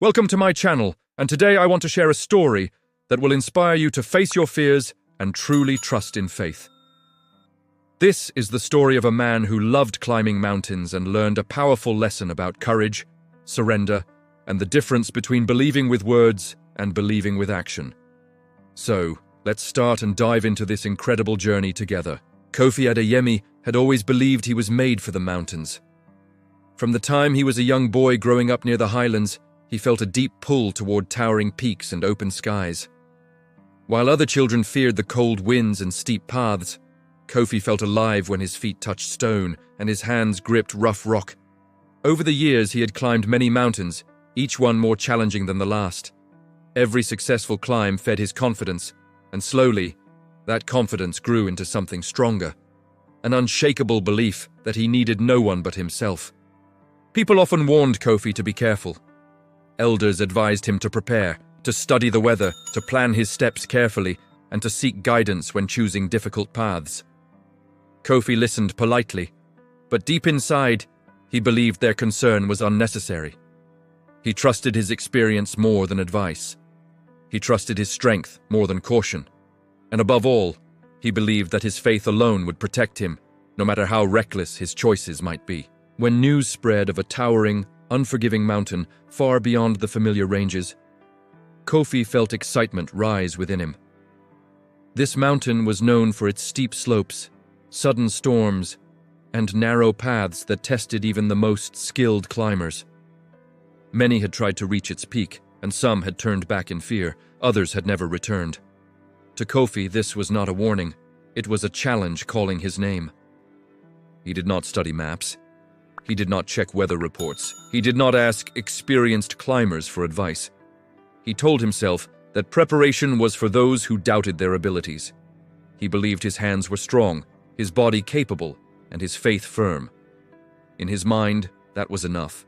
Welcome to my channel, and today I want to share a story that will inspire you to face your fears and truly trust in faith. This is the story of a man who loved climbing mountains and learned a powerful lesson about courage, surrender, and the difference between believing with words and believing with action. So, let's start and dive into this incredible journey together. Kofi Adeyemi had always believed he was made for the mountains. From the time he was a young boy growing up near the highlands, he felt a deep pull toward towering peaks and open skies. While other children feared the cold winds and steep paths, Kofi felt alive when his feet touched stone and his hands gripped rough rock. Over the years, he had climbed many mountains, each one more challenging than the last. Every successful climb fed his confidence, and slowly, that confidence grew into something stronger, an unshakable belief that he needed no one but himself. People often warned Kofi to be careful. Elders advised him to prepare, to study the weather, to plan his steps carefully, and to seek guidance when choosing difficult paths. Kofi listened politely, but deep inside, he believed their concern was unnecessary. He trusted his experience more than advice. He trusted his strength more than caution. And above all, he believed that his faith alone would protect him, no matter how reckless his choices might be. When news spread of a towering, unforgiving mountain far beyond the familiar ranges, Kofi felt excitement rise within him. This mountain was known for its steep slopes, sudden storms, and narrow paths that tested even the most skilled climbers. Many had tried to reach its peak, and some had turned back in fear. Others had never returned. To Kofi, this was not a warning. It was a challenge calling his name. He did not study maps. He did not check weather reports. He did not ask experienced climbers for advice. He told himself that preparation was for those who doubted their abilities. He believed his hands were strong, his body capable, and his faith firm. In his mind, that was enough.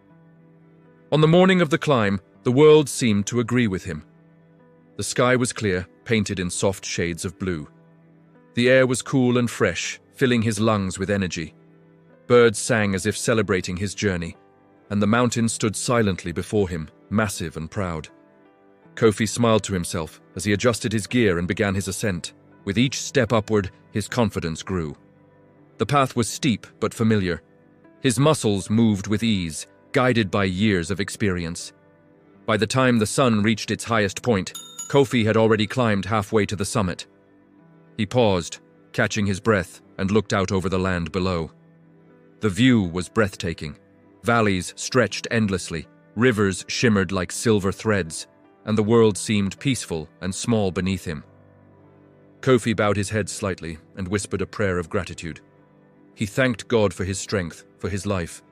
On the morning of the climb, the world seemed to agree with him. The sky was clear, painted in soft shades of blue. The air was cool and fresh, filling his lungs with energy. Birds sang as if celebrating his journey, and the mountain stood silently before him, massive and proud. Kofi smiled to himself as he adjusted his gear and began his ascent. With each step upward, his confidence grew. The path was steep but familiar. His muscles moved with ease, guided by years of experience. By the time the sun reached its highest point, Kofi had already climbed halfway to the summit. He paused, catching his breath, and looked out over the land below. The view was breathtaking. Valleys stretched endlessly, rivers shimmered like silver threads, and the world seemed peaceful and small beneath him. Kofi bowed his head slightly and whispered a prayer of gratitude. He thanked God for his strength, for his life,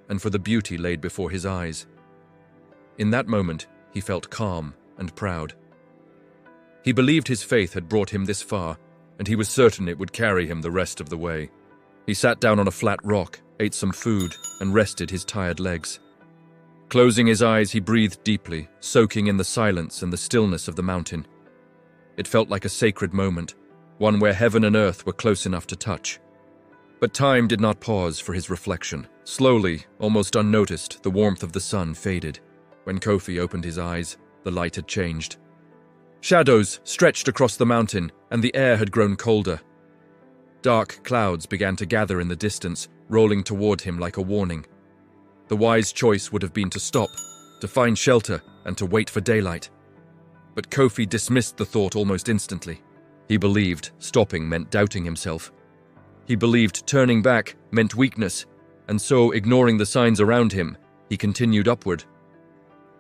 and for the beauty laid before his eyes. In that moment, he felt calm and proud. He believed his faith had brought him this far, and he was certain it would carry him the rest of the way. He sat down on a flat rock, ate some food, and rested his tired legs. Closing his eyes, he breathed deeply, soaking in the silence and the stillness of the mountain. It felt like a sacred moment, one where heaven and earth were close enough to touch. But time did not pause for his reflection. Slowly, almost unnoticed, the warmth of the sun faded. When Kofi opened his eyes, the light had changed. Shadows stretched across the mountain, and the air had grown colder. Dark clouds began to gather in the distance, rolling toward him like a warning. The wise choice would have been to stop, to find shelter, and to wait for daylight. But Kofi dismissed the thought almost instantly. He believed stopping meant doubting himself. He believed turning back meant weakness, and so, ignoring the signs around him, he continued upward.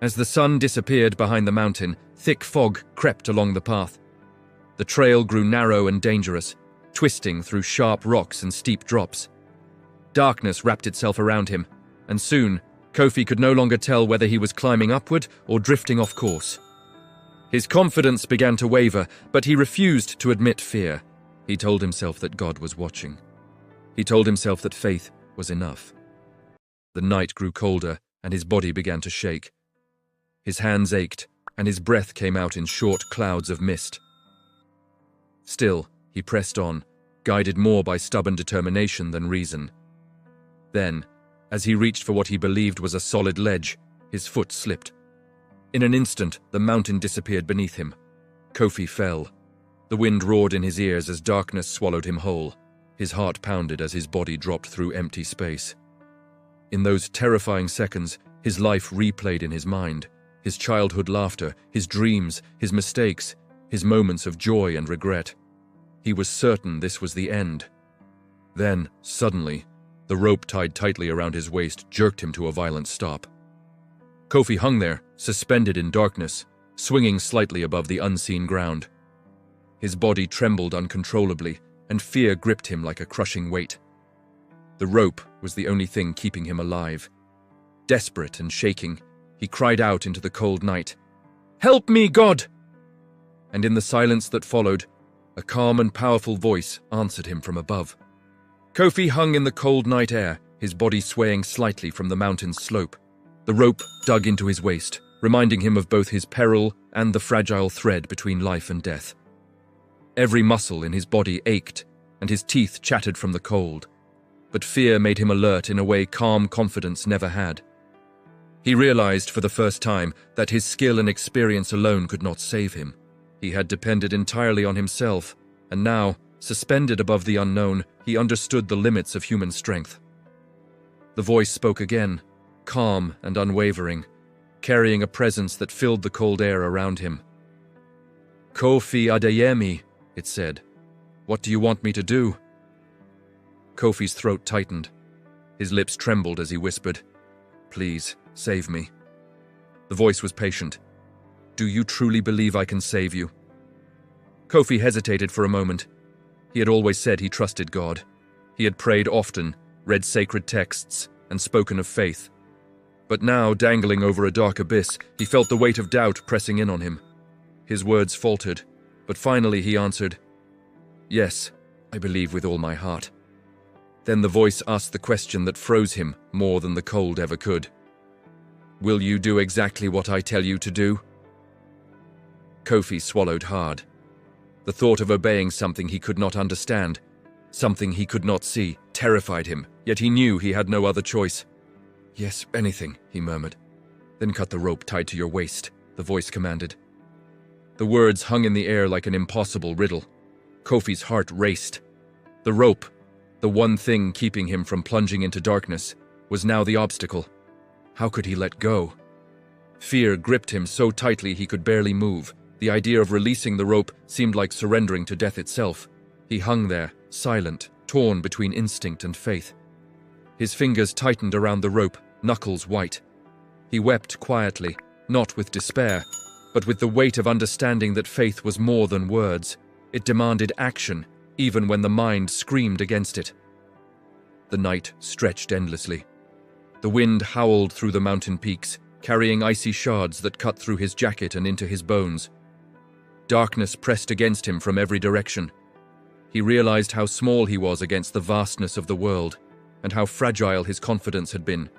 As the sun disappeared behind the mountain, thick fog crept along the path. The trail grew narrow and dangerous, twisting through sharp rocks and steep drops. Darkness wrapped itself around him, and soon, Kofi could no longer tell whether he was climbing upward or drifting off course. His confidence began to waver, but he refused to admit fear. He told himself that God was watching. He told himself that faith was enough. The night grew colder, and his body began to shake. His hands ached, and his breath came out in short clouds of mist. Still, he pressed on, guided more by stubborn determination than reason. Then, as he reached for what he believed was a solid ledge, his foot slipped. In an instant, the mountain disappeared beneath him. Kofi fell. The wind roared in his ears as darkness swallowed him whole. His heart pounded as his body dropped through empty space. In those terrifying seconds, his life replayed in his mind. His childhood laughter, his dreams, his mistakes, his moments of joy and regret. He was certain this was the end. Then, suddenly, the rope tied tightly around his waist jerked him to a violent stop. Kofi hung there, suspended in darkness, swinging slightly above the unseen ground. His body trembled uncontrollably, and fear gripped him like a crushing weight. The rope was the only thing keeping him alive. Desperate and shaking, he cried out into the cold night, "Help me, God!" And in the silence that followed, a calm and powerful voice answered him from above. Kofi hung in the cold night air, his body swaying slightly from the mountain's slope. The rope dug into his waist, reminding him of both his peril and the fragile thread between life and death. Every muscle in his body ached, and his teeth chattered from the cold. But fear made him alert in a way calm confidence never had. He realized for the first time that his skill and experience alone could not save him. He had depended entirely on himself, and now, suspended above the unknown, he understood the limits of human strength. The voice spoke again, calm and unwavering, carrying a presence that filled the cold air around him. "Kofi Adeyemi," it said. "What do you want me to do?" Kofi's throat tightened. His lips trembled as he whispered, "Please, save me." The voice was patient. "Do you truly believe I can save you?" Kofi hesitated for a moment. He had always said he trusted God. He had prayed often, read sacred texts, and spoken of faith. But now, dangling over a dark abyss, he felt the weight of doubt pressing in on him. His words faltered, but finally he answered, "Yes, I believe with all my heart." Then the voice asked the question that froze him more than the cold ever could. "Will you do exactly what I tell you to do?" Kofi swallowed hard. The thought of obeying something he could not understand, something he could not see, terrified him, yet he knew he had no other choice. "Yes, anything," he murmured. "Then cut the rope tied to your waist," the voice commanded. The words hung in the air like an impossible riddle. Kofi's heart raced. The rope, the one thing keeping him from plunging into darkness, was now the obstacle. How could he let go? Fear gripped him so tightly he could barely move. The idea of releasing the rope seemed like surrendering to death itself. He hung there, silent, torn between instinct and faith. His fingers tightened around the rope, knuckles white. He wept quietly, not with despair, but with the weight of understanding that faith was more than words. It demanded action, even when the mind screamed against it. The night stretched endlessly. The wind howled through the mountain peaks, carrying icy shards that cut through his jacket and into his bones. Darkness pressed against him from every direction. He realized how small he was against the vastness of the world, and how fragile his confidence had been.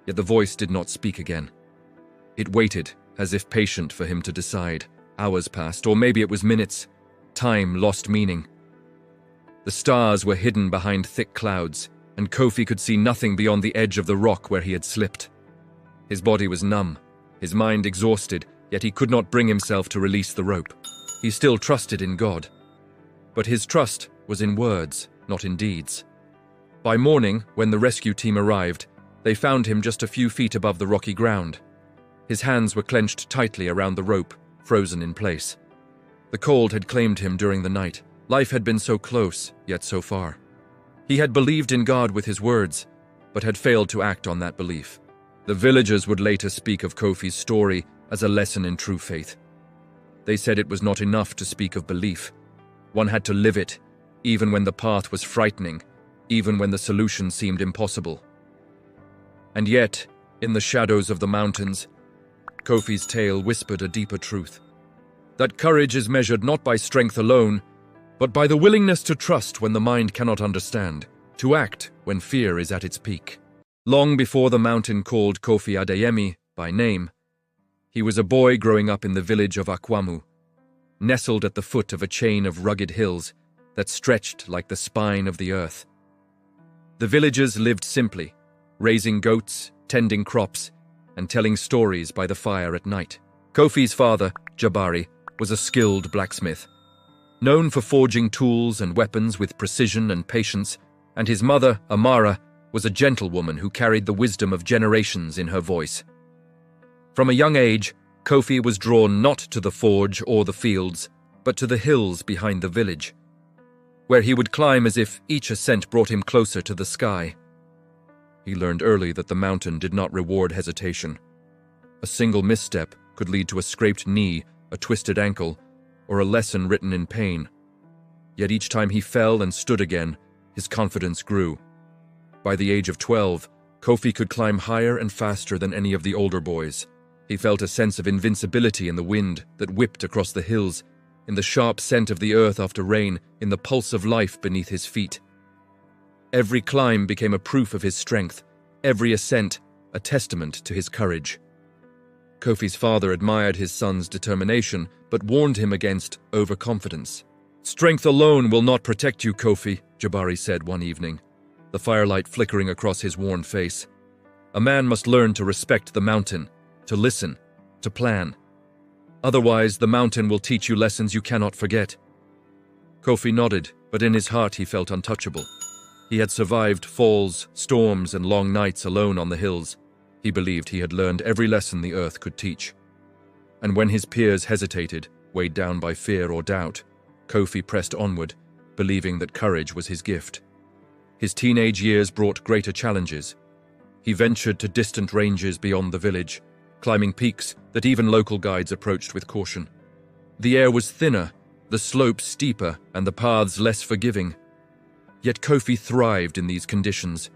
Yet the voice did not speak again. It waited, as if patient for him to decide. Hours passed, or maybe it was minutes. Time lost meaning. The stars were hidden behind thick clouds, and Kofi could see nothing beyond the edge of the rock where he had slipped. His body was numb, his mind exhausted, yet he could not bring himself to release the rope. He still trusted in God. But his trust was in words, not in deeds. By morning, when the rescue team arrived, they found him just a few feet above the rocky ground. His hands were clenched tightly around the rope, frozen in place. The cold had claimed him during the night. Life had been so close, yet so far. He had believed in God with his words, but had failed to act on that belief. The villagers would later speak of Kofi's story as a lesson in true faith. They said it was not enough to speak of belief. One had to live it, even when the path was frightening, even when the solution seemed impossible. And yet, in the shadows of the mountains, Kofi's tale whispered a deeper truth. That courage is measured not by strength alone, but by the willingness to trust when the mind cannot understand, to act when fear is at its peak. Long before the mountain called Kofi Adeyemi by name, he was a boy growing up in the village of Akwamu, nestled at the foot of a chain of rugged hills that stretched like the spine of the earth. The villagers lived simply, raising goats, tending crops, and telling stories by the fire at night. Kofi's father, Jabari, was a skilled blacksmith, known for forging tools and weapons with precision and patience, and his mother, Amara, was a gentlewoman who carried the wisdom of generations in her voice. From a young age, Kofi was drawn not to the forge or the fields, but to the hills behind the village, where he would climb as if each ascent brought him closer to the sky. He learned early that the mountain did not reward hesitation. A single misstep could lead to a scraped knee, a twisted ankle, or a lesson written in pain. Yet each time he fell and stood again, his confidence grew. By the age of 12, Kofi could climb higher and faster than any of the older boys. He felt a sense of invincibility in the wind that whipped across the hills, in the sharp scent of the earth after rain, in the pulse of life beneath his feet. Every climb became a proof of his strength, every ascent a testament to his courage. Kofi's father admired his son's determination, but warned him against overconfidence. "Strength alone will not protect you, Kofi," Jabari said one evening, the firelight flickering across his worn face. "A man must learn to respect the mountain, to listen, to plan. Otherwise, the mountain will teach you lessons you cannot forget." Kofi nodded, but in his heart he felt untouchable. He had survived falls, storms, and long nights alone on the hills. He believed he had learned every lesson the earth could teach. And when his peers hesitated, weighed down by fear or doubt, Kofi pressed onward, believing that courage was his gift. His teenage years brought greater challenges. He ventured to distant ranges beyond the village, climbing peaks that even local guides approached with caution. The air was thinner, the slopes steeper, and the paths less forgiving. Yet Kofi thrived in these conditions.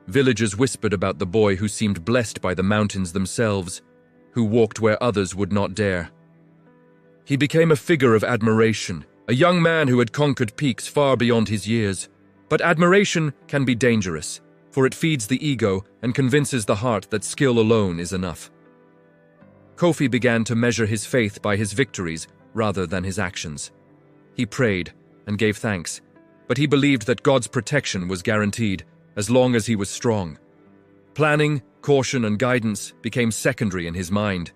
Villagers whispered about the boy who seemed blessed by the mountains themselves, who walked where others would not dare. He became a figure of admiration, a young man who had conquered peaks far beyond his years. But admiration can be dangerous, for it feeds the ego and convinces the heart that skill alone is enough. Kofi began to measure his faith by his victories rather than his actions. He prayed and gave thanks, but he believed that God's protection was guaranteed as long as he was strong. Planning, caution, and guidance became secondary in his mind.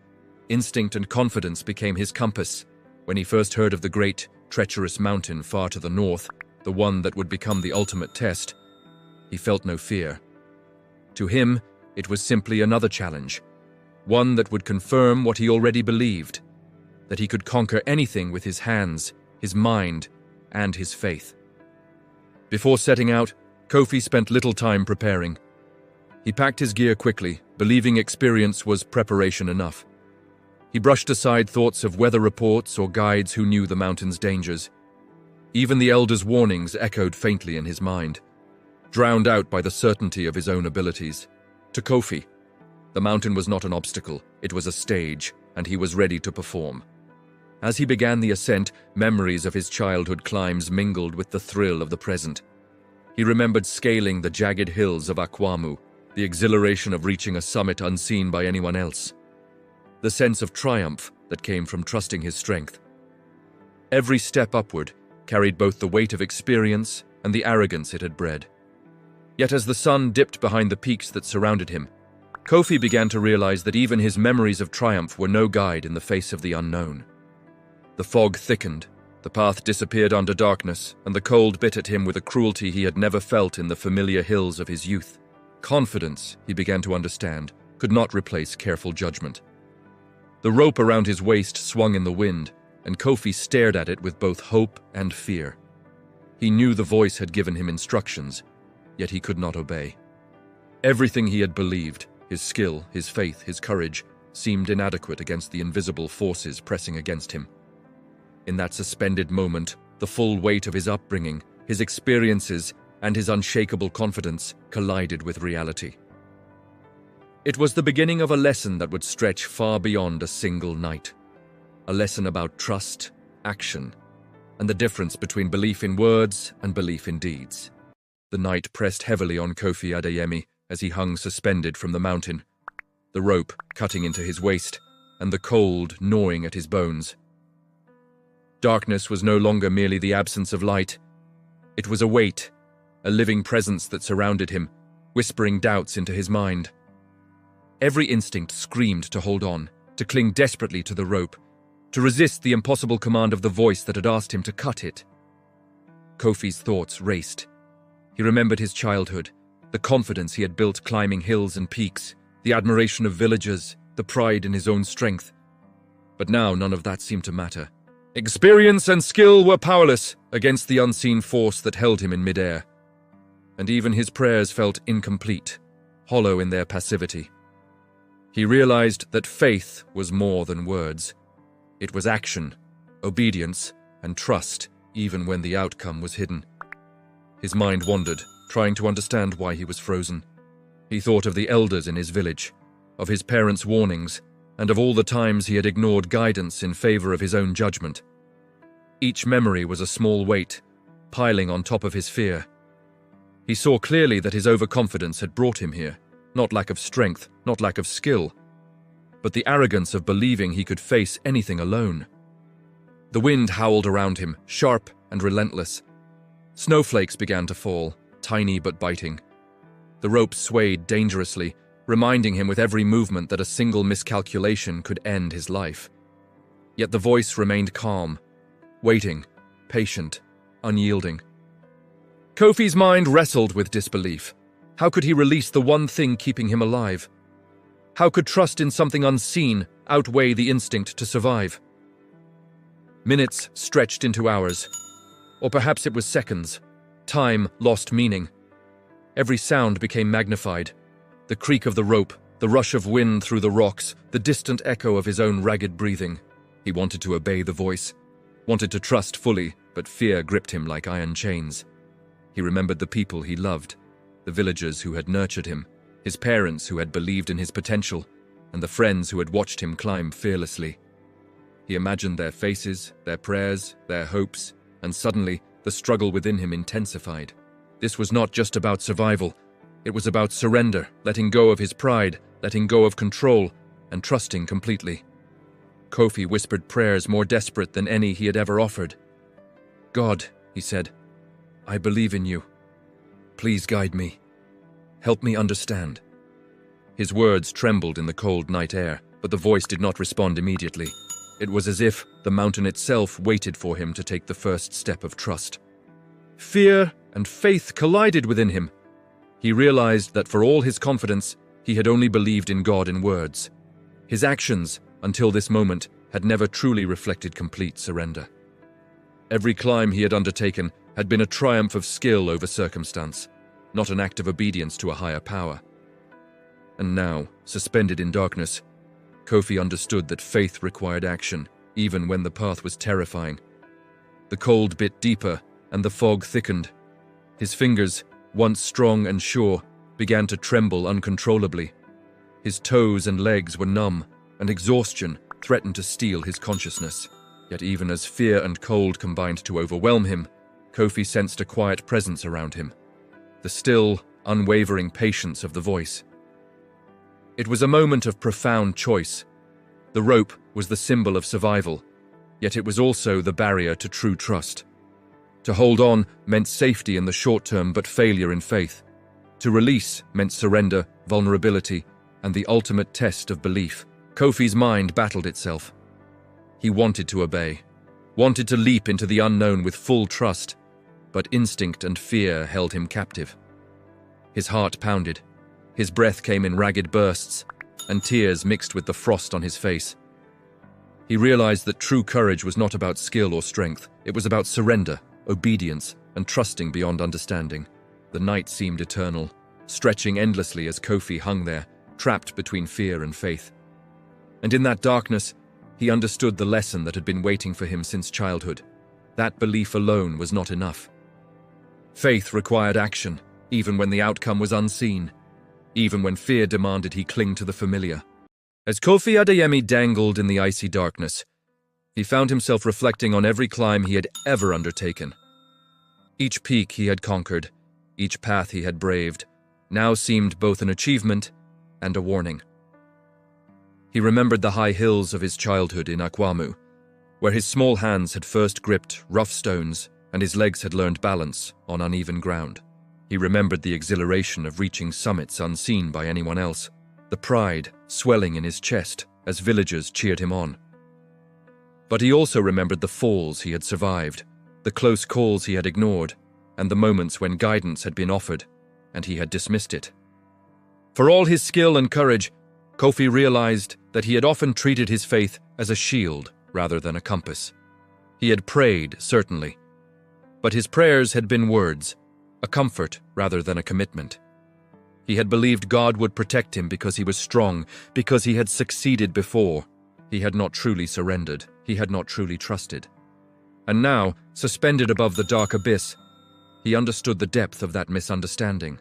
Instinct and confidence became his compass. When he first heard of the great, treacherous mountain far to the north, the one that would become the ultimate test, he felt no fear. To him, it was simply another challenge, one that would confirm what he already believed, that he could conquer anything with his hands, his mind, and his faith. Before setting out, Kofi spent little time preparing. He packed his gear quickly, believing experience was preparation enough. He brushed aside thoughts of weather reports or guides who knew the mountain's dangers. Even the elders' warnings echoed faintly in his mind, drowned out by the certainty of his own abilities. To Kofi, the mountain was not an obstacle, it was a stage, and he was ready to perform. As he began the ascent, memories of his childhood climbs mingled with the thrill of the present. He remembered scaling the jagged hills of Akwamu, the exhilaration of reaching a summit unseen by anyone else, the sense of triumph that came from trusting his strength. Every step upward carried both the weight of experience and the arrogance it had bred. Yet as the sun dipped behind the peaks that surrounded him, Kofi began to realize that even his memories of triumph were no guide in the face of the unknown. The fog thickened, the path disappeared under darkness, and the cold bit at him with a cruelty he had never felt in the familiar hills of his youth. Confidence, he began to understand, could not replace careful judgment. The rope around his waist swung in the wind, and Kofi stared at it with both hope and fear. He knew the voice had given him instructions, yet he could not obey. Everything he had believed, his skill, his faith, his courage, seemed inadequate against the invisible forces pressing against him. In that suspended moment, the full weight of his upbringing, his experiences, and his unshakable confidence collided with reality. It was the beginning of a lesson that would stretch far beyond a single night. A lesson about trust, action, and the difference between belief in words and belief in deeds. The night pressed heavily on Kofi Adeyemi as he hung suspended from the mountain, the rope cutting into his waist and the cold gnawing at his bones. Darkness was no longer merely the absence of light. It was a weight, a living presence that surrounded him, whispering doubts into his mind. Every instinct screamed to hold on, to cling desperately to the rope, to resist the impossible command of the voice that had asked him to cut it. Kofi's thoughts raced. He remembered his childhood, the confidence he had built climbing hills and peaks, the admiration of villagers, the pride in his own strength. But now none of that seemed to matter. Experience and skill were powerless against the unseen force that held him in midair. And even his prayers felt incomplete, hollow in their passivity. He realized that faith was more than words. It was action, obedience, and trust, even when the outcome was hidden. His mind wandered, trying to understand why he was frozen. He thought of the elders in his village, of his parents' warnings, and of all the times he had ignored guidance in favor of his own judgment. Each memory was a small weight, piling on top of his fear. He saw clearly that his overconfidence had brought him here, not lack of strength, not lack of skill, but the arrogance of believing he could face anything alone. The wind howled around him, sharp and relentless. Snowflakes began to fall, tiny but biting. The rope swayed dangerously, reminding him with every movement that a single miscalculation could end his life. Yet the voice remained calm, waiting, patient, unyielding. Kofi's mind wrestled with disbelief. How could he release the one thing keeping him alive? How could trust in something unseen outweigh the instinct to survive? Minutes stretched into hours, or perhaps it was seconds. Time lost meaning. Every sound became magnified. The creak of the rope, the rush of wind through the rocks, the distant echo of his own ragged breathing. He wanted to obey the voice, wanted to trust fully, but fear gripped him like iron chains. He remembered the people he loved, the villagers who had nurtured him, his parents who had believed in his potential, and the friends who had watched him climb fearlessly. He imagined their faces, their prayers, their hopes, and suddenly the struggle within him intensified. This was not just about survival. It was about surrender, letting go of his pride, letting go of control, and trusting completely. Kofi whispered prayers more desperate than any he had ever offered. "God," he said, "I believe in you. Please guide me. Help me understand." His words trembled in the cold night air, but the voice did not respond immediately. It was as if the mountain itself waited for him to take the first step of trust. Fear and faith collided within him. He realized that for all his confidence, he had only believed in God in words. His actions, until this moment, had never truly reflected complete surrender. Every climb he had undertaken had been a triumph of skill over circumstance, not an act of obedience to a higher power. And now, suspended in darkness, Kofi understood that faith required action, even when the path was terrifying. The cold bit deeper, and the fog thickened. His fingers, once strong and sure, began to tremble uncontrollably. His toes and legs were numb, and exhaustion threatened to steal his consciousness. Yet even as fear and cold combined to overwhelm him, Kofi sensed a quiet presence around him, the still, unwavering patience of the voice. It was a moment of profound choice. The rope was the symbol of survival, yet it was also the barrier to true trust. To hold on meant safety in the short term but failure in faith. To release meant surrender, vulnerability, and the ultimate test of belief. Kofi's mind battled itself. He wanted to obey, wanted to leap into the unknown with full trust, but instinct and fear held him captive. His heart pounded. His breath came in ragged bursts, and tears mixed with the frost on his face. He realized that true courage was not about skill or strength. It was about surrender, obedience, and trusting beyond understanding. The night seemed eternal, stretching endlessly as Kofi hung there, trapped between fear and faith. And in that darkness, he understood the lesson that had been waiting for him since childhood. That belief alone was not enough. Faith required action, even when the outcome was unseen, even when fear demanded he cling to the familiar. As Kofi Adeyemi dangled in the icy darkness, he found himself reflecting on every climb he had ever undertaken. Each peak he had conquered, each path he had braved, now seemed both an achievement and a warning. He remembered the high hills of his childhood in Akwamu, where his small hands had first gripped rough stones and his legs had learned balance on uneven ground. He remembered the exhilaration of reaching summits unseen by anyone else, the pride swelling in his chest as villagers cheered him on. But he also remembered the falls he had survived, the close calls he had ignored, and the moments when guidance had been offered, and he had dismissed it. For all his skill and courage, Kofi realized that he had often treated his faith as a shield rather than a compass. He had prayed, certainly, but his prayers had been words, a comfort rather than a commitment. He had believed God would protect him because he was strong, because he had succeeded before. He had not truly surrendered. He had not truly trusted. And now, suspended above the dark abyss, he understood the depth of that misunderstanding.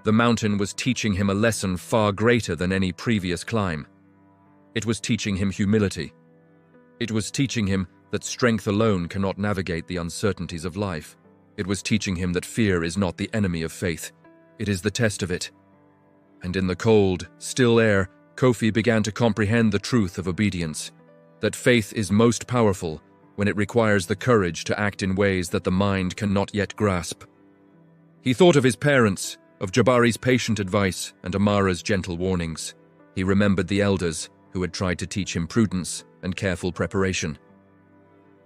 The mountain was teaching him a lesson far greater than any previous climb. It was teaching him humility. It was teaching him that strength alone cannot navigate the uncertainties of life. It was teaching him that fear is not the enemy of faith. It is the test of it. And in the cold, still air, Kofi began to comprehend the truth of obedience, that faith is most powerful when it requires the courage to act in ways that the mind cannot yet grasp. He thought of his parents, of Jabari's patient advice and Amara's gentle warnings. He remembered the elders who had tried to teach him prudence and careful preparation.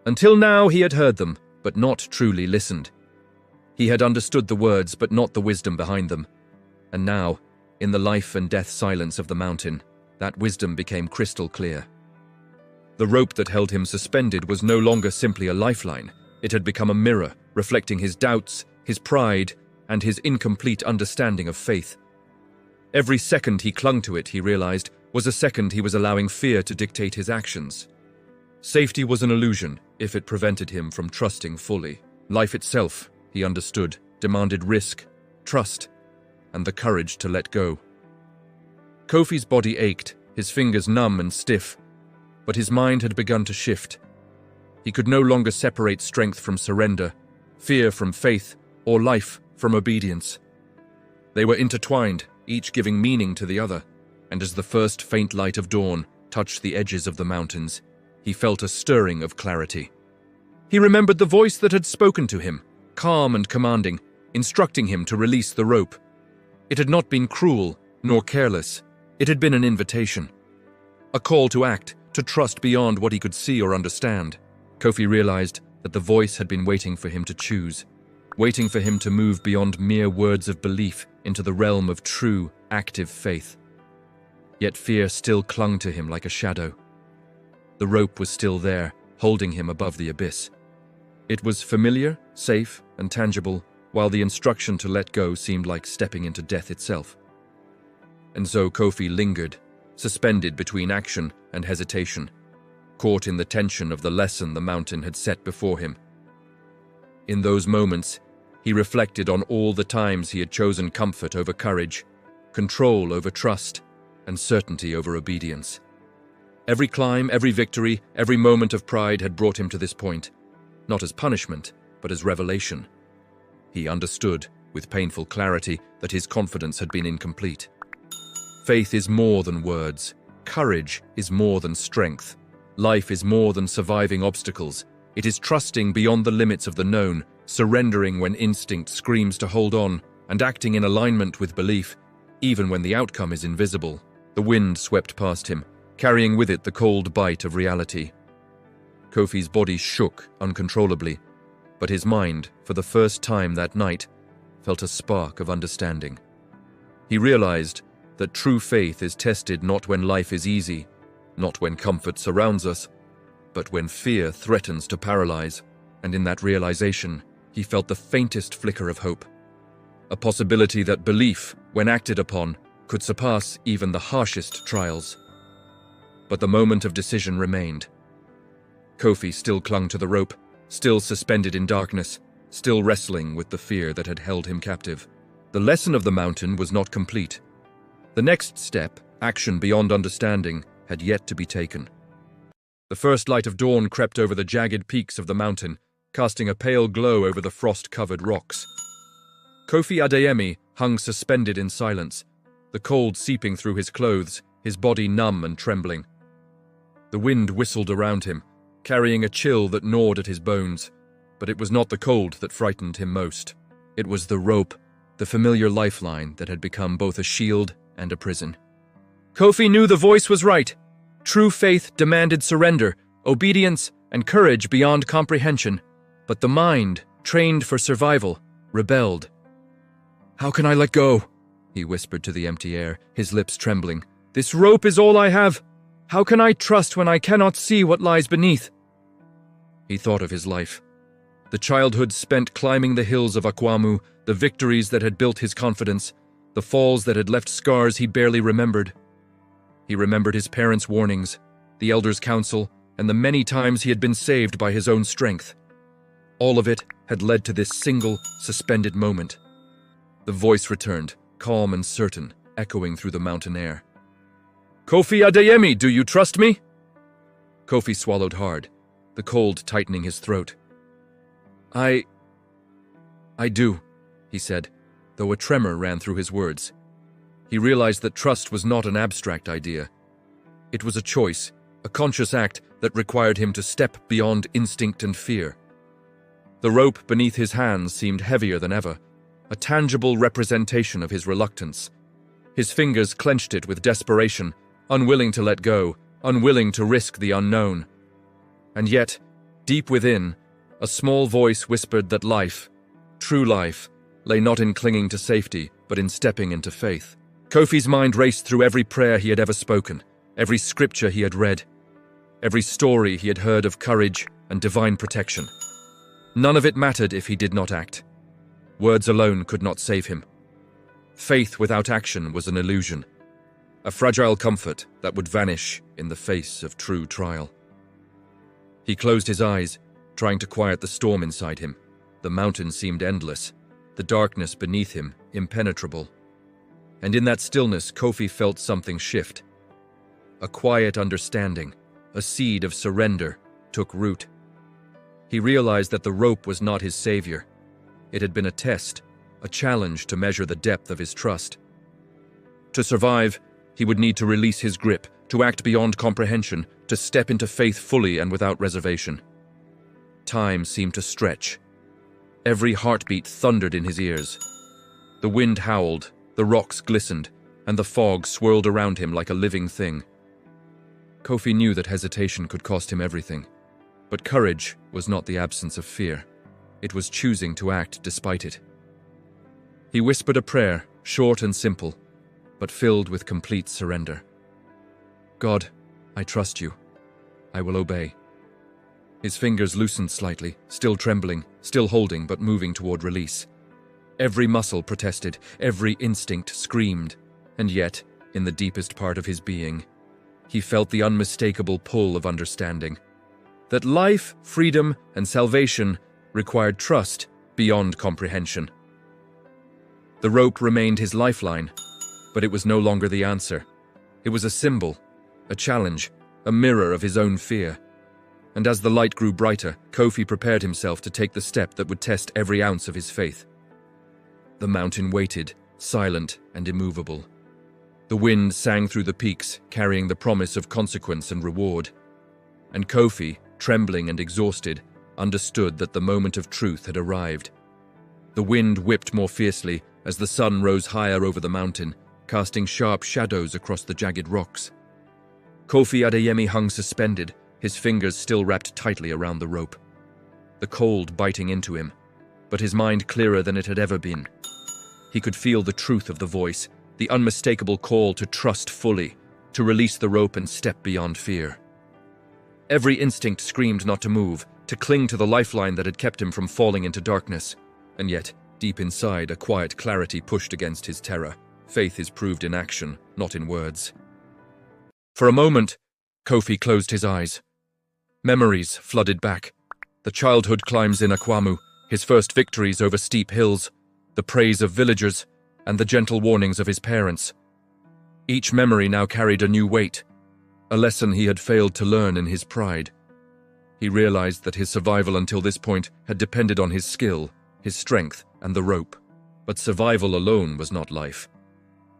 Until now he had heard them, but not truly listened. He had understood the words, but not the wisdom behind them. And now, in the life and death silence of the mountain, that wisdom became crystal clear. The rope that held him suspended was no longer simply a lifeline. It had become a mirror, reflecting his doubts, his pride, and his incomplete understanding of faith. Every second he clung to it, he realized, was a second he was allowing fear to dictate his actions. Safety was an illusion if it prevented him from trusting fully. Life itself, he understood, demanded risk, trust, and the courage to let go. Kofi's body ached, his fingers numb and stiff, but his mind had begun to shift. He could no longer separate strength from surrender, fear from faith, or life from obedience. They were intertwined, each giving meaning to the other, and as the first faint light of dawn touched the edges of the mountains, he felt a stirring of clarity. He remembered the voice that had spoken to him, calm and commanding, instructing him to release the rope. It had not been cruel, nor careless. It had been an invitation. A call to act, to trust beyond what he could see or understand. Kofi realized that the voice had been waiting for him to choose, waiting for him to move beyond mere words of belief into the realm of true, active faith. Yet fear still clung to him like a shadow. The rope was still there, holding him above the abyss. It was familiar, safe, and tangible, while the instruction to let go seemed like stepping into death itself. And so Kofi lingered, suspended between action and hesitation, caught in the tension of the lesson the mountain had set before him. In those moments, he reflected on all the times he had chosen comfort over courage, control over trust, and certainty over obedience. Every climb, every victory, every moment of pride had brought him to this point, not as punishment, but as revelation. He understood, with painful clarity, that his confidence had been incomplete. Faith is more than words. Courage is more than strength. Life is more than surviving obstacles. It is trusting beyond the limits of the known, surrendering when instinct screams to hold on, and acting in alignment with belief, even when the outcome is invisible. The wind swept past him, carrying with it the cold bite of reality. Kofi's body shook uncontrollably, but his mind, for the first time that night, felt a spark of understanding. He realized that true faith is tested not when life is easy, not when comfort surrounds us, but when fear threatens to paralyze, and in that realization, he felt the faintest flicker of hope. A possibility that belief, when acted upon, could surpass even the harshest trials. But the moment of decision remained. Kofi still clung to the rope, still suspended in darkness, still wrestling with the fear that had held him captive. The lesson of the mountain was not complete. The next step, action beyond understanding, had yet to be taken. The first light of dawn crept over the jagged peaks of the mountain, casting a pale glow over the frost-covered rocks. Kofi Adeyemi hung suspended in silence, the cold seeping through his clothes, his body numb and trembling. The wind whistled around him, carrying a chill that gnawed at his bones, but it was not the cold that frightened him most. It was the rope, the familiar lifeline that had become both a shield and a prison. Kofi knew the voice was right. True faith demanded surrender, obedience, and courage beyond comprehension. But the mind, trained for survival, rebelled. "How can I let go?" he whispered to the empty air, his lips trembling. "This rope is all I have. How can I trust when I cannot see what lies beneath?" He thought of his life. The childhood spent climbing the hills of Akwamu, the victories that had built his confidence, the falls that had left scars he barely remembered. He remembered his parents' warnings, the elders' counsel, and the many times he had been saved by his own strength. All of it had led to this single, suspended moment. The voice returned, calm and certain, echoing through the mountain air. "Kofi Adeyemi, do you trust me?" Kofi swallowed hard, the cold tightening his throat. I do, he said, though a tremor ran through his words. He realized that trust was not an abstract idea. It was a choice, a conscious act that required him to step beyond instinct and fear. The rope beneath his hands seemed heavier than ever, a tangible representation of his reluctance. His fingers clenched it with desperation, unwilling to let go, unwilling to risk the unknown. And yet, deep within, a small voice whispered that life, true life, lay not in clinging to safety, but in stepping into faith. Kofi's mind raced through every prayer he had ever spoken, every scripture he had read, every story he had heard of courage and divine protection. None of it mattered if he did not act. Words alone could not save him. Faith without action was an illusion, a fragile comfort that would vanish in the face of true trial. He closed his eyes, trying to quiet the storm inside him. The mountain seemed endless, the darkness beneath him impenetrable. And in that stillness, Kofi felt something shift. A quiet understanding, a seed of surrender, took root. He realized that the rope was not his savior. It had been a test, a challenge to measure the depth of his trust. To survive, he would need to release his grip, to act beyond comprehension, to step into faith fully and without reservation. Time seemed to stretch. Every heartbeat thundered in his ears. The wind howled, the rocks glistened, and the fog swirled around him like a living thing. Kofi knew that hesitation could cost him everything. But courage was not the absence of fear. It was choosing to act despite it. He whispered a prayer, short and simple, but filled with complete surrender. "God, I trust you. I will obey." His fingers loosened slightly, still trembling, still holding but moving toward release. Every muscle protested, every instinct screamed, and yet, in the deepest part of his being, he felt the unmistakable pull of understanding. That life, freedom, and salvation required trust beyond comprehension. The rope remained his lifeline, but it was no longer the answer. It was a symbol, a challenge, a mirror of his own fear. And as the light grew brighter, Kofi prepared himself to take the step that would test every ounce of his faith. The mountain waited, silent and immovable. The wind sang through the peaks, carrying the promise of consequence and reward. And Kofi, trembling and exhausted, understood that the moment of truth had arrived. The wind whipped more fiercely as the sun rose higher over the mountain, casting sharp shadows across the jagged rocks. Kofi Adeyemi hung suspended, his fingers still wrapped tightly around the rope. The cold biting into him, but his mind clearer than it had ever been. He could feel the truth of the voice, the unmistakable call to trust fully, to release the rope and step beyond fear. Every instinct screamed not to move, to cling to the lifeline that had kept him from falling into darkness. And yet, deep inside, a quiet clarity pushed against his terror. Faith is proved in action, not in words. For a moment, Kofi closed his eyes. Memories flooded back. The childhood climbs in Akwamu, his first victories over steep hills, the praise of villagers, and the gentle warnings of his parents. Each memory now carried a new weight, a lesson he had failed to learn in his pride. He realized that his survival until this point had depended on his skill, his strength, and the rope. But survival alone was not life.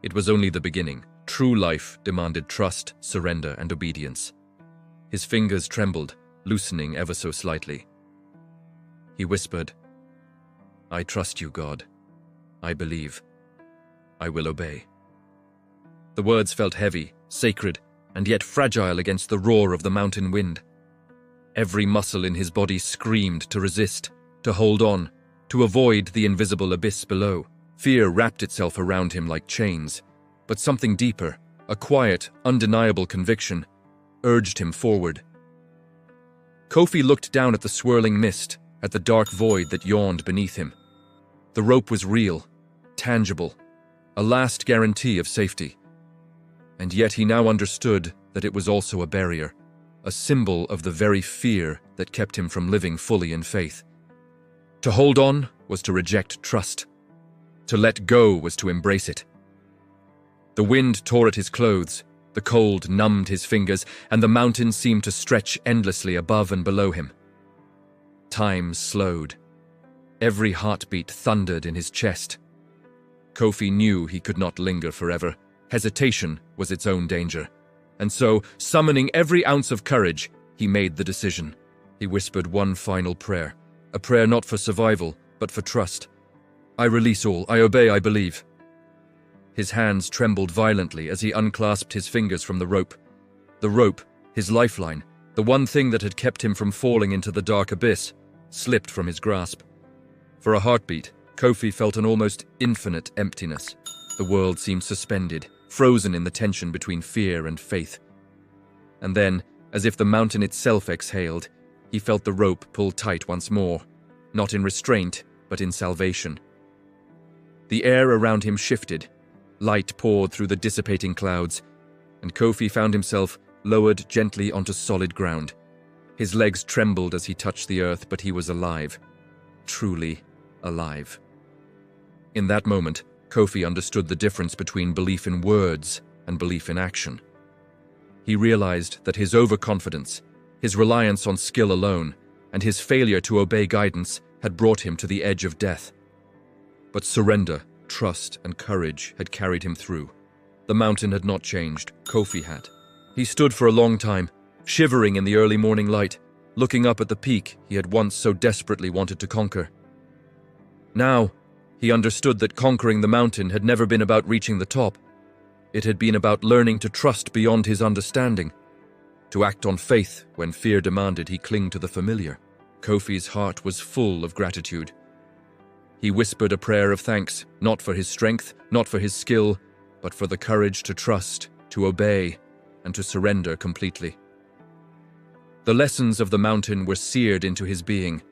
It was only the beginning. True life demanded trust, surrender, and obedience. His fingers trembled, loosening ever so slightly. He whispered, "I trust you, God. I believe. I will obey." The words felt heavy, sacred and yet fragile against the roar of the mountain wind. Every muscle in his body screamed to resist, to hold on, to avoid the invisible abyss below. Fear wrapped itself around him like chains, but something deeper, a quiet, undeniable conviction, urged him forward. Kofi looked down at the swirling mist, at the dark void that yawned beneath him. The rope was real, tangible, a last guarantee of safety. And yet he now understood that it was also a barrier, a symbol of the very fear that kept him from living fully in faith. To hold on was to reject trust. To let go was to embrace it. The wind tore at his clothes, the cold numbed his fingers, and the mountains seemed to stretch endlessly above and below him. Time slowed. Every heartbeat thundered in his chest. Kofi knew he could not linger forever. Hesitation was its own danger. And so, summoning every ounce of courage, he made the decision. He whispered one final prayer, a prayer not for survival, but for trust. I release all, I obey, I believe. His hands trembled violently as he unclasped his fingers from the rope. The rope, his lifeline, the one thing that had kept him from falling into the dark abyss, slipped from his grasp. For a heartbeat, Kofi felt an almost infinite emptiness. The world seemed suspended, frozen in the tension between fear and faith. And then, as if the mountain itself exhaled, he felt the rope pull tight once more, not in restraint, but in salvation. The air around him shifted, light poured through the dissipating clouds, and Kofi found himself lowered gently onto solid ground. His legs trembled as he touched the earth, but he was alive. Truly alive. In that moment, Kofi understood the difference between belief in words and belief in action. He realized that his overconfidence, his reliance on skill alone, and his failure to obey guidance had brought him to the edge of death. But surrender, trust, and courage had carried him through. The mountain had not changed, Kofi had. He stood for a long time, shivering in the early morning light, looking up at the peak he had once so desperately wanted to conquer. Now, he understood that conquering the mountain had never been about reaching the top. It had been about learning to trust beyond his understanding, to act on faith when fear demanded he cling to the familiar. Kofi's heart was full of gratitude. He whispered a prayer of thanks, not for his strength, not for his skill, but for the courage to trust, to obey, and to surrender completely. The lessons of the mountain were seared into his being.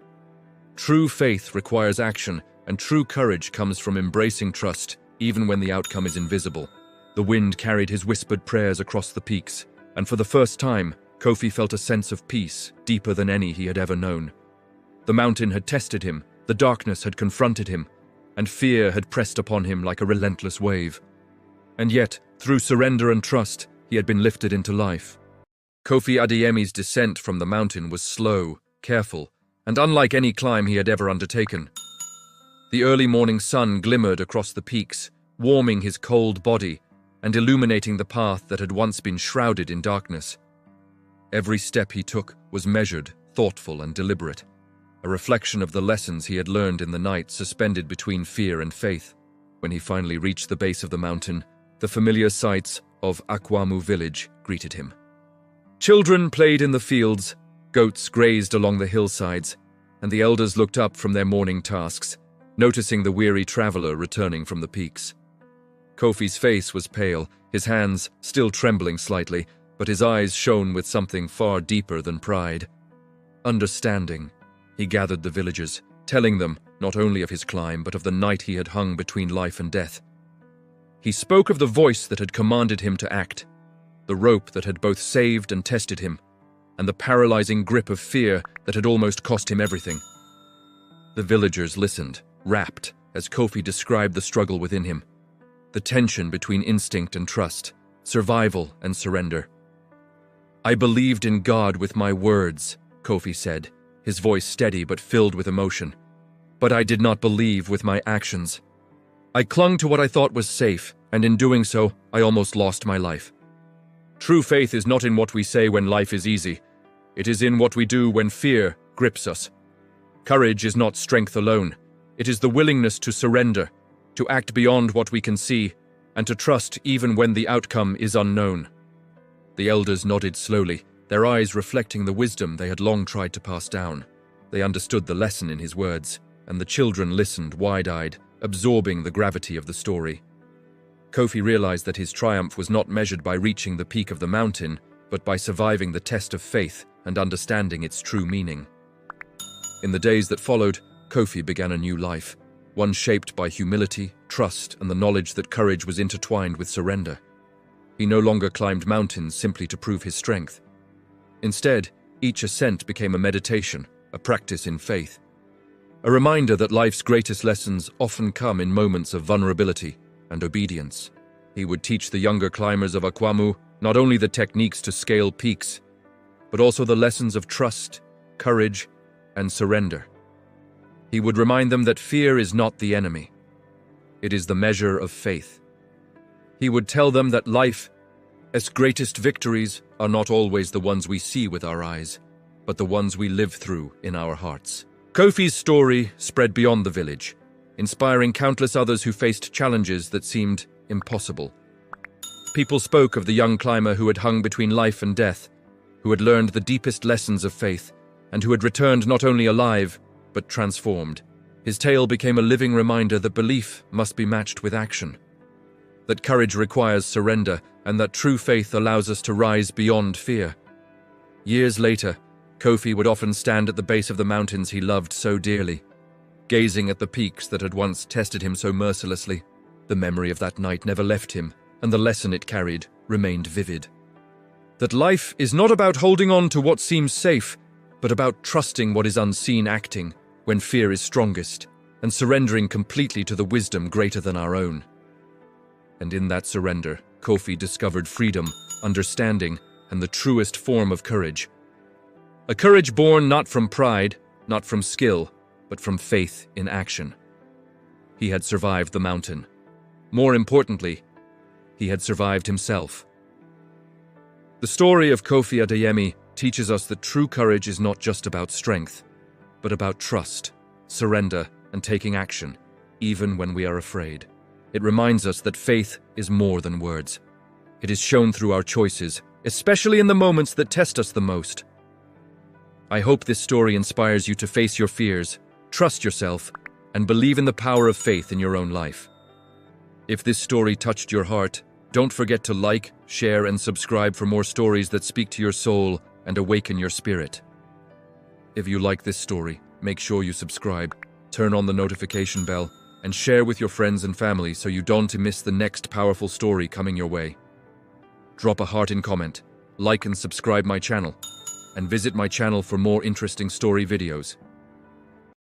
True faith requires action, and true courage comes from embracing trust, even when the outcome is invisible. The wind carried his whispered prayers across the peaks, and for the first time, Kofi felt a sense of peace deeper than any he had ever known. The mountain had tested him, the darkness had confronted him, and fear had pressed upon him like a relentless wave. And yet, through surrender and trust, he had been lifted into life. Kofi Adeyemi's descent from the mountain was slow, careful, and unlike any climb he had ever undertaken. The early morning sun glimmered across the peaks, warming his cold body and illuminating the path that had once been shrouded in darkness. Every step he took was measured, thoughtful, and deliberate, a reflection of the lessons he had learned in the night suspended between fear and faith. When he finally reached the base of the mountain, the familiar sights of Akwamu village greeted him. Children played in the fields, goats grazed along the hillsides, and the elders looked up from their morning tasks, noticing the weary traveler returning from the peaks. Kofi's face was pale, his hands still trembling slightly, but his eyes shone with something far deeper than pride. Understanding. He gathered the villagers, telling them not only of his climb, but of the night he had hung between life and death. He spoke of the voice that had commanded him to act, the rope that had both saved and tested him, and the paralyzing grip of fear that had almost cost him everything. The villagers listened, rapt, as Kofi described the struggle within him, the tension between instinct and trust, survival and surrender. I believed in God with my words, Kofi said, his voice steady but filled with emotion. But I did not believe with my actions. I clung to what I thought was safe, and in doing so, I almost lost my life. True faith is not in what we say when life is easy. It is in what we do when fear grips us. Courage is not strength alone. It is the willingness to surrender, to act beyond what we can see, and to trust even when the outcome is unknown. The elders nodded slowly, their eyes reflecting the wisdom they had long tried to pass down. They understood the lesson in his words, and the children listened wide-eyed, absorbing the gravity of the story. Kofi realized that his triumph was not measured by reaching the peak of the mountain, but by surviving the test of faith and understanding its true meaning. In the days that followed, Kofi began a new life, one shaped by humility, trust, and the knowledge that courage was intertwined with surrender. He no longer climbed mountains simply to prove his strength. Instead, each ascent became a meditation, a practice in faith. A reminder that life's greatest lessons often come in moments of vulnerability and obedience. He would teach the younger climbers of Akwamu not only the techniques to scale peaks, but also the lessons of trust, courage, and surrender. He would remind them that fear is not the enemy. It is the measure of faith. He would tell them that life's greatest victories are not always the ones we see with our eyes, but the ones we live through in our hearts. Kofi's story spread beyond the village, inspiring countless others who faced challenges that seemed impossible. People spoke of the young climber who had hung between life and death, who had learned the deepest lessons of faith, and who had returned not only alive, but transformed. His tale became a living reminder that belief must be matched with action, that courage requires surrender, and that true faith allows us to rise beyond fear. Years later, Kofi would often stand at the base of the mountains he loved so dearly, gazing at the peaks that had once tested him so mercilessly. The memory of that night never left him, and the lesson it carried remained vivid. That life is not about holding on to what seems safe, but about trusting what is unseen, acting when fear is strongest, and surrendering completely to the wisdom greater than our own. And in that surrender, Kofi discovered freedom, understanding, and the truest form of courage. A courage born not from pride, not from skill, but from faith in action. He had survived the mountain. More importantly, he had survived himself. The story of Kofi Adeyemi teaches us that true courage is not just about strength, but about trust, surrender, and taking action, even when we are afraid. It reminds us that faith is more than words. It is shown through our choices, especially in the moments that test us the most. I hope this story inspires you to face your fears, trust yourself, and believe in the power of faith in your own life. If this story touched your heart, don't forget to like, share, and subscribe for more stories that speak to your soul and awaken your spirit. If you like this story, make sure you subscribe, turn on the notification bell, and share with your friends and family so you don't miss the next powerful story coming your way. Drop a heart in comment, like and subscribe my channel, and visit my channel for more interesting story videos.